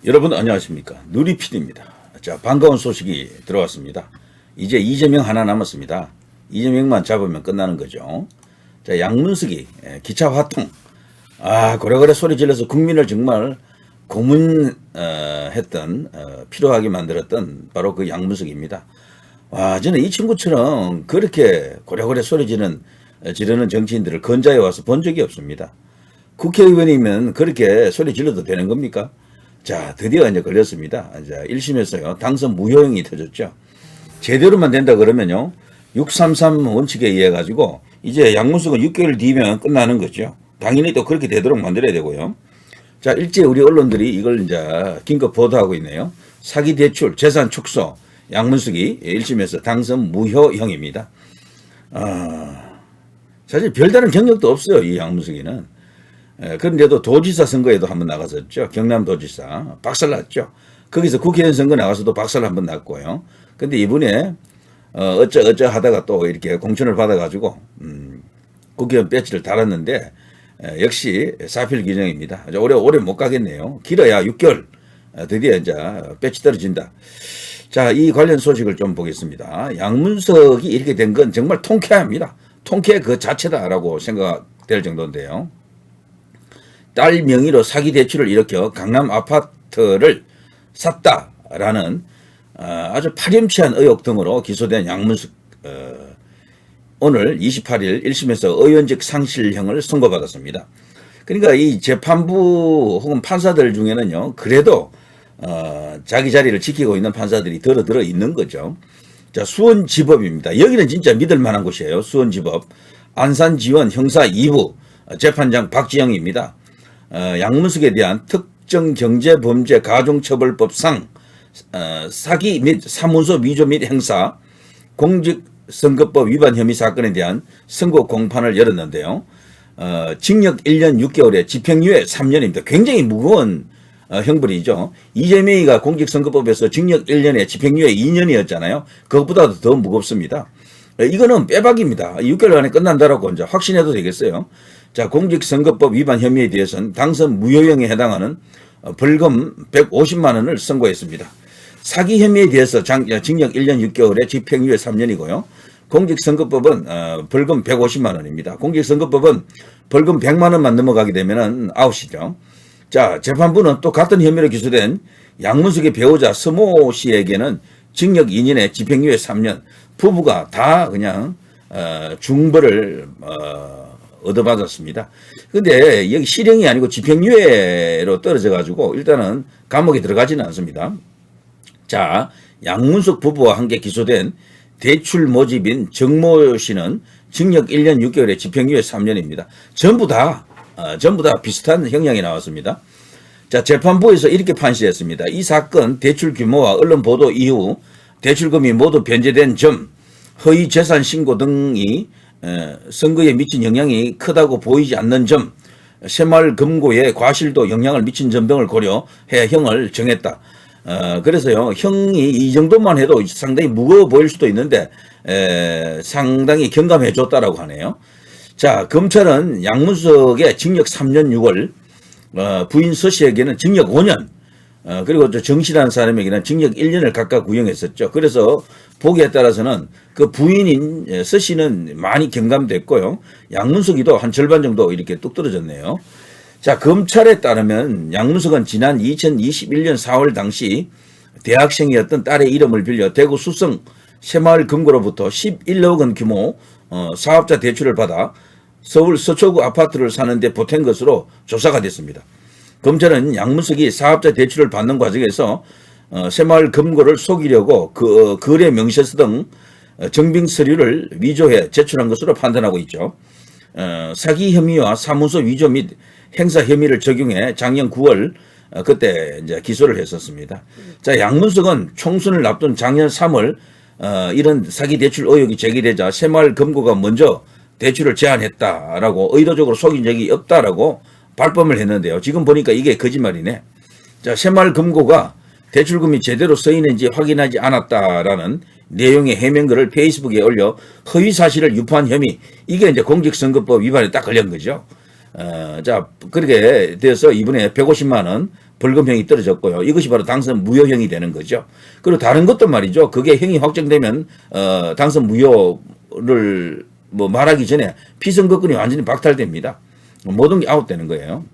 여러분 안녕하십니까. 누리PD입니다. 자, 반가운 소식이 들어왔습니다. 이제 이재명 하나 남았습니다. 이재명만 잡으면 끝나는 거죠. 자, 양문석이 기차 화통 고래고래 소리 질러서 국민을 정말 고문했던 필요하게 만들었던 바로 그 양문석입니다. 와, 저는 이 친구처럼 그렇게 고래고래 소리 지르는 정치인들을 건자에 와서 본 적이 없습니다. 국회의원이면 그렇게 소리 질러도 되는 겁니까? 자, 드디어 이제 걸렸습니다. 자, 1심에서요, 당선 무효형이 터졌죠. 제대로만 된다 그러면요, 633 원칙에 의해 가지고, 이제 양문석은 6개월 뒤면 끝나는 거죠. 당연히 또 그렇게 되도록 만들어야 되고요. 자, 일제 우리 언론들이 이걸 이제 긴급 보도하고 있네요. 사기 대출, 재산 축소, 양문석이 1심에서 당선 무효형입니다. 사실 별다른 경력도 없어요, 이 양문석이는. 그런데도 도지사 선거에도 한번 나갔었죠. 경남도지사 박살났죠. 거기서 국회의원 선거 나가서도 박살 한번 났고요. 근데 이번에 어쩌 하다가 또 이렇게 공천을 받아가지고 국회의원 배지를 달았는데 역시 사필 규정입니다. 오래 못 가겠네요. 길어야 6개월. 드디어 이제 배지 떨어진다. 자, 이 관련 소식을 좀 보겠습니다. 양문석이 이렇게 된 건 정말 통쾌합니다. 통쾌 그 자체다라고 생각될 정도인데요. 딸 명의로 사기 대출을 일으켜 강남 아파트를 샀다라는 아주 파렴치한 의혹 등으로 기소된 양문석, 오늘 28일 1심에서 의원직 상실형을 선고받았습니다. 그러니까 이 재판부 혹은 판사들 중에는요, 그래도 자기 자리를 지키고 있는 판사들이 들어 있는 거죠. 자, 수원지법입니다. 여기는 진짜 믿을 만한 곳이에요. 수원지법 안산지원 형사 2부 재판장 박지영입니다. 양문석에 대한 특정경제범죄 가중처벌법상 사기 및 사문서 위조 및 행사 공직선거법 위반 혐의 사건에 대한 선고 공판을 열었는데요. 징역 1년 6개월에 집행유예 3년입니다. 굉장히 무거운 형벌이죠. 이재명이가 공직선거법에서 징역 1년에 집행유예 2년이었잖아요. 그것보다도 더 무겁습니다. 이거는 빼박입니다. 6개월 안에 끝난다라고 이제 확신해도 되겠어요. 자, 공직선거법 위반 혐의에 대해서는 당선 무효형에 해당하는 벌금 150만 원을 선고했습니다. 사기 혐의에 대해서 징역 1년 6개월에 집행유예 3년이고요. 공직선거법은 벌금 150만 원입니다. 공직선거법은 벌금 100만 원만 넘어가게 되면은 아웃이죠. 자, 재판부는 또 같은 혐의로 기소된 양문석의 배우자 서모 씨에게는 징역 2년에 집행유예 3년, 부부가 다 그냥 중벌을 얻어받았습니다. 근데 여기 실형이 아니고 집행유예로 떨어져 가지고 일단은 감옥에 들어가지는 않습니다. 자, 양문석 부부와 함께 기소된 대출 모집인 정모 씨는 징역 1년 6개월에 집행유예 3년입니다. 전부 다 비슷한 형량이 나왔습니다. 자, 재판부에서 이렇게 판시했습니다. 이 사건 대출 규모와 언론 보도 이후 대출금이 모두 변제된 점, 허위 재산 신고 등이 선거에 미친 영향이 크다고 보이지 않는 점, 새마을금고의 과실도 영향을 미친 점 등을 고려해 형을 정했다. 그래서요, 형이 이 정도만 해도 상당히 무거워 보일 수도 있는데 상당히 경감해 줬다라고 하네요. 자, 검찰은 양문석의 징역 3년 6월, 부인 서 씨에게는 징역 5년, 그리고 정씨라는 사람에게는 징역 1년을 각각 구형했었죠. 그래서 보기에 따라서는 그 부인인 서 씨는 많이 경감됐고요. 양문석이도 한 절반 정도 이렇게 뚝 떨어졌네요. 자, 검찰에 따르면 양문석은 지난 2021년 4월 당시 대학생이었던 딸의 이름을 빌려 대구 수성 새마을금고로부터 11억 원 규모 사업자 대출을 받아 서울 서초구 아파트를 사는데 보탠 것으로 조사가 됐습니다. 검찰은 양문석이 사업자 대출을 받는 과정에서 새마을금고를 속이려고 그 거래 명세서 등 정빙 서류를 위조해 제출한 것으로 판단하고 있죠. 사기 혐의와 사문서 위조 및 행사 혐의를 적용해 작년 9월 그때 이제 기소를 했었습니다. 자, 양문석은 총선을 앞둔 작년 3월 이런 사기 대출 의혹이 제기되자 새마을금고가 먼저 대출을 제한했다라고 의도적으로 속인 적이 없다라고 발뺌을 했는데요. 지금 보니까 이게 거짓말이네. 자, 새마을금고가 대출금이 제대로 써있는지 확인하지 않았다라는 내용의 해명글을 페이스북에 올려 허위 사실을 유포한 혐의, 이게 이제 공직선거법 위반에 딱 걸린 거죠. 자, 그렇게 돼서 이번에 150만 원 벌금형이 떨어졌고요. 이것이 바로 당선 무효형이 되는 거죠. 그리고 다른 것도 말이죠. 그게 형이 확정되면 당선 무효를 뭐 말하기 전에 피선거권이 완전히 박탈됩니다. 모든 게 아웃되는 거예요.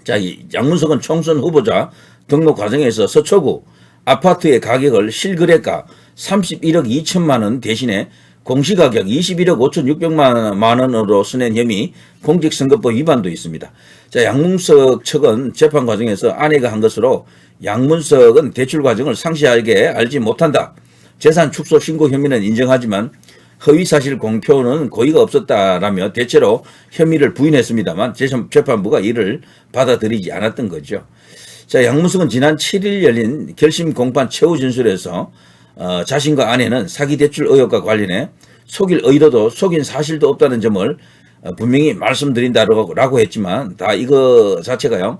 자, 이 양문석은 총선 후보자 등록 과정에서 서초구 아파트의 가격을 실거래가 31억 2천만 원 대신에 공시가격 21억 5,600만 원으로 써낸 혐의 공직선거법 위반도 있습니다. 자, 양문석 측은 재판 과정에서 아내가 한 것으로 양문석은 대출 과정을 상세하게 알지 못한다. 재산 축소 신고 혐의는 인정하지만 허위사실 공표는 고의가 없었다라며 대체로 혐의를 부인했습니다만 재판부가 이를 받아들이지 않았던 거죠. 자, 양문석은 지난 7일 열린 결심 공판 최후 진술에서 자신과 아내는 사기 대출 의혹과 관련해 속일 의도도 속인 사실도 없다는 점을 분명히 말씀드린다라고 했지만 다 이거 자체가요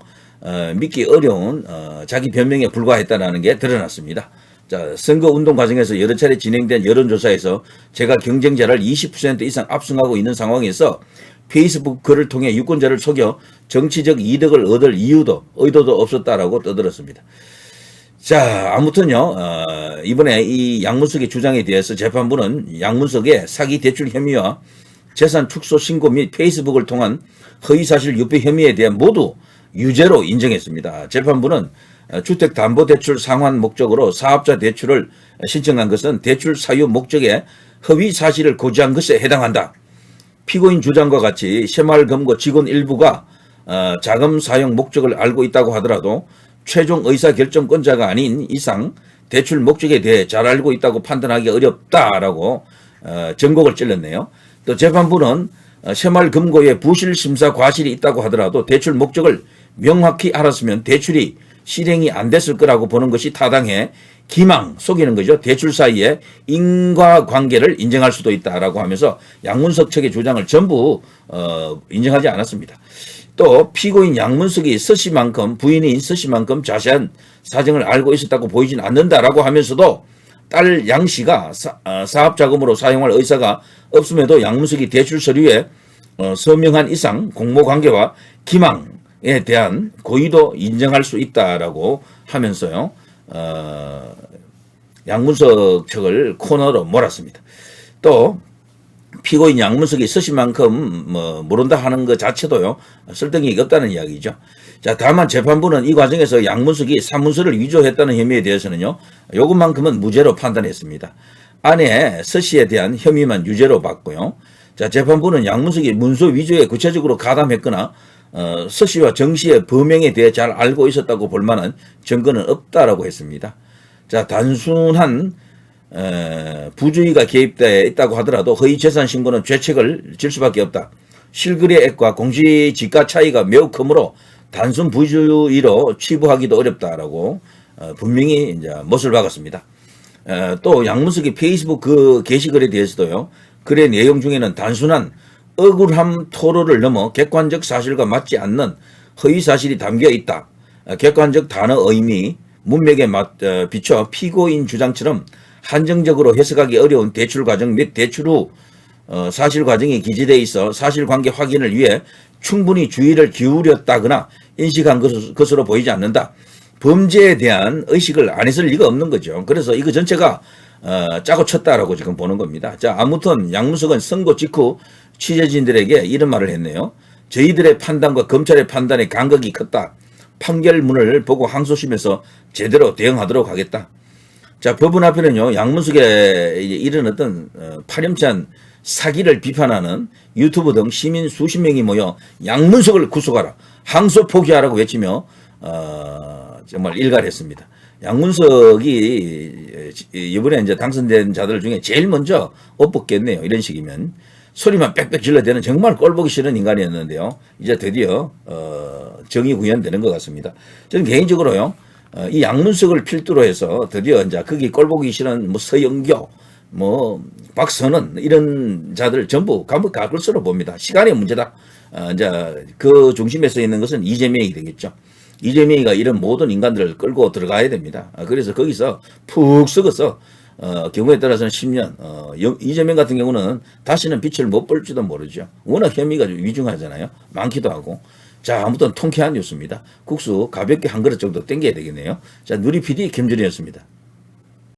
믿기 어려운 자기 변명에 불과했다는 게 드러났습니다. 자, 선거운동 과정에서 여러 차례 진행된 여론조사에서 제가 경쟁자를 20% 이상 압승하고 있는 상황에서 페이스북 글을 통해 유권자를 속여 정치적 이득을 얻을 의도도 없었다라고 떠들었습니다. 자, 아무튼요, 이번에 이 양문석의 주장에 대해서 재판부는 양문석의 사기 대출 혐의와 재산 축소 신고 및 페이스북을 통한 허위사실 유포 혐의에 대한 모두 유죄로 인정했습니다. 재판부는 주택담보대출 상환 목적으로 사업자 대출을 신청한 것은 대출 사유 목적에 허위 사실을 고지한 것에 해당한다. 피고인 주장과 같이 새마을금고 직원 일부가 자금 사용 목적을 알고 있다고 하더라도 최종 의사결정권자가 아닌 이상 대출 목적에 대해 잘 알고 있다고 판단하기 어렵다라고 전곡을 찔렀네요. 또 재판부는 새마을금고에 부실심사 과실이 있다고 하더라도 대출 목적을 명확히 알았으면 대출이 실행이 안 됐을 거라고 보는 것이 타당해 기망, 속이는 거죠. 대출 사이에 인과관계를 인정할 수도 있다라고 하면서 양문석 측의 주장을 전부 인정하지 않았습니다. 또 피고인 양문석이 서씨만큼 부인인 서씨만큼 자세한 사정을 알고 있었다고 보이진 않는다라고 하면서도 딸 양씨가 사업자금으로 사용할 의사가 없음에도 양문석이 대출 서류에 서명한 이상 공모관계와 기망에 대한 고의도 인정할 수 있다라고 하면서요. 양문석 측을 코너로 몰았습니다. 또 피고인 양문석이 서씨만큼 모른다 하는 것 자체도요 설득력이 없다는 이야기죠. 자, 다만 재판부는 이 과정에서 양문석이 사문서를 위조했다는 혐의에 대해서는요 요것만큼은 무죄로 판단했습니다. 아내 서씨에 대한 혐의만 유죄로 봤고요. 자, 재판부는 양문석이 문서 위조에 구체적으로 가담했거나 서씨와 정씨의 범행에 대해 잘 알고 있었다고 볼 만한 증거는 없다라고 했습니다. 자, 단순한 부주의가 개입되어 있다고 하더라도 허위 재산 신고는 죄책을 질 수밖에 없다. 실거래액과 공시지가 차이가 매우 크므로 단순 부주의로 치부하기도 어렵다라고 분명히 이제 못을 박았습니다. 또 양문석의 페이스북 그 게시글에 대해서도요. 글의 내용 중에는 단순한 억울함 토로를 넘어 객관적 사실과 맞지 않는 허위 사실이 담겨 있다. 객관적 단어 의미, 문맥에 비춰 피고인 주장처럼 한정적으로 해석하기 어려운 대출 과정 및 대출 후 사실 과정이 기재되어 있어 사실관계 확인을 위해 충분히 주의를 기울였다거나 인식한 것으로 보이지 않는다. 범죄에 대한 의식을 안 했을 리가 없는 거죠. 그래서 이거 전체가 짜고 쳤다라고 지금 보는 겁니다. 자, 아무튼 양문석은 선고 직후 취재진들에게 이런 말을 했네요. 저희들의 판단과 검찰의 판단의 간극이 컸다. 판결문을 보고 항소심에서 제대로 대응하도록 하겠다. 자, 법원 앞에는요, 양문석의 이런 어떤 파렴치한 사기를 비판하는 유튜브 등 시민 수십 명이 모여 양문석을 구속하라, 항소 포기하라고 외치며 정말 일갈했습니다. 양문석이 이번에 이제 당선된 자들 중에 제일 먼저 옷 벗겠네요. 이런 식이면 소리만 빽빽 질러대는 정말 꼴보기 싫은 인간이었는데요. 이제 드디어 정의 구현되는 것 같습니다. 저는 개인적으로요, 이 양문석을 필두로 해서 드디어 이제 거기 꼴보기 싫은 뭐 서영교, 뭐 박선은 이런 자들 전부 감옥 갈 것으로 봅니다. 시간의 문제다. 이제 그 중심에 서 있는 것은 이재명이 되겠죠. 이재명이가 이런 모든 인간들을 끌고 들어가야 됩니다. 그래서 거기서 푹 썩어서 경우에 따라서는 10년, 이재명 같은 경우는 다시는 빛을 못 볼지도 모르죠. 워낙 혐의가 좀 위중하잖아요. 많기도 하고. 자, 아무튼 통쾌한 뉴스입니다. 국수 가볍게 한 그릇 정도 땡겨야 되겠네요. 자, 누리 PD 김준이었습니다.